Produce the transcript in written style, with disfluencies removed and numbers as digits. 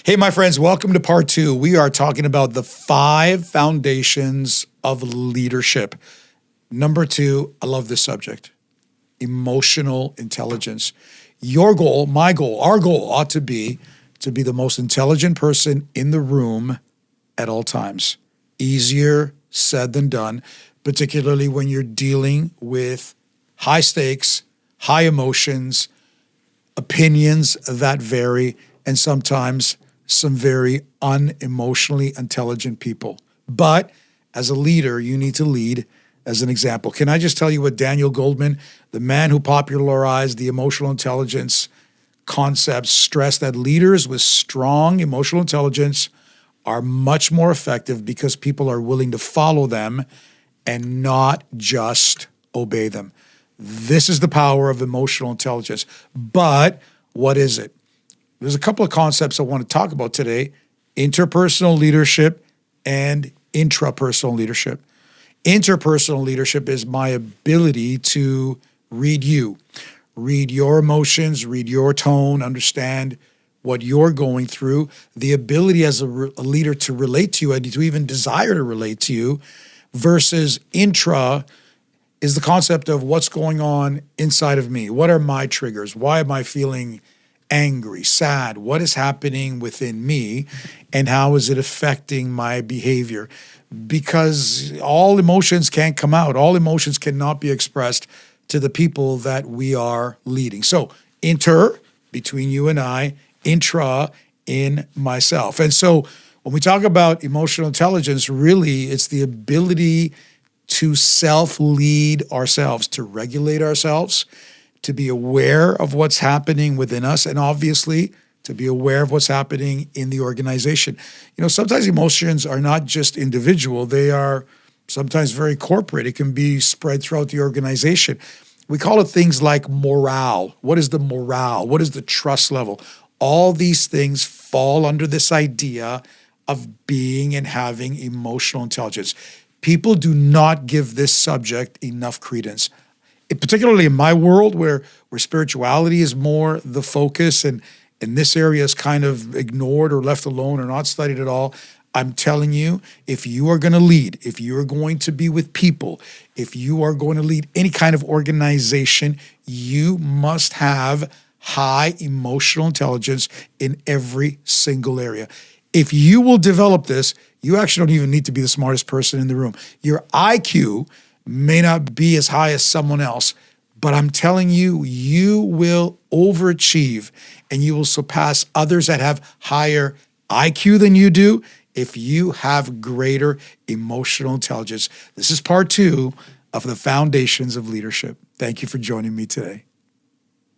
Hey, my friends, welcome to part two. We are talking about the 5 foundations of leadership. Number 2, I love this subject, emotional intelligence. Your goal, my goal, our goal ought to be the most intelligent person in the room at all times. Easier said than done, particularly when you're dealing with high stakes, high emotions, opinions that vary, and sometimes some very unemotionally intelligent people. But as a leader, you need to lead as an example. Can I just tell you what Daniel Goldman, the man who popularized the emotional intelligence concept, stressed that leaders with strong emotional intelligence are much more effective because people are willing to follow them and not just obey them. This is the power of emotional intelligence. But what is it? There's a couple of concepts I want to talk about today: interpersonal leadership and intrapersonal leadership. Interpersonal leadership is my ability to read you, read your emotions, read your tone, understand what you're going through, the ability as a leader to relate to you and to even desire to relate to you, versus intra is the concept of what's going on inside of me. What are my triggers? Why am I feeling angry, sad? What is happening within me, and how is it affecting my behavior? Because all emotions can't come out. All emotions cannot be expressed to the people that we are leading. So inter, between you and I, intra, in myself. And so when we talk about emotional intelligence, really it's the ability to self-lead ourselves, to regulate ourselves, to be aware of what's happening within us, and obviously to be aware of what's happening in the organization. You know, sometimes emotions are not just individual, they are sometimes very corporate. It can be spread throughout the organization. We call it things like morale. What is the morale? What is the trust level? All these things fall under this idea of being and having emotional intelligence. People do not give this subject enough credence. Particularly in my world where spirituality is more the focus and this area is kind of ignored or left alone or not studied at all. I'm telling you, if you are going to lead, if you are going to be with people, if you are going to lead any kind of organization, you must have high emotional intelligence in every single area. If you will develop this, you actually don't even need to be the smartest person in the room. Your IQ may not be as high as someone else, but I'm telling you, you will overachieve and you will surpass others that have higher IQ than you do if you have greater emotional intelligence. This is part 2 of the foundations of leadership. Thank you for joining me today.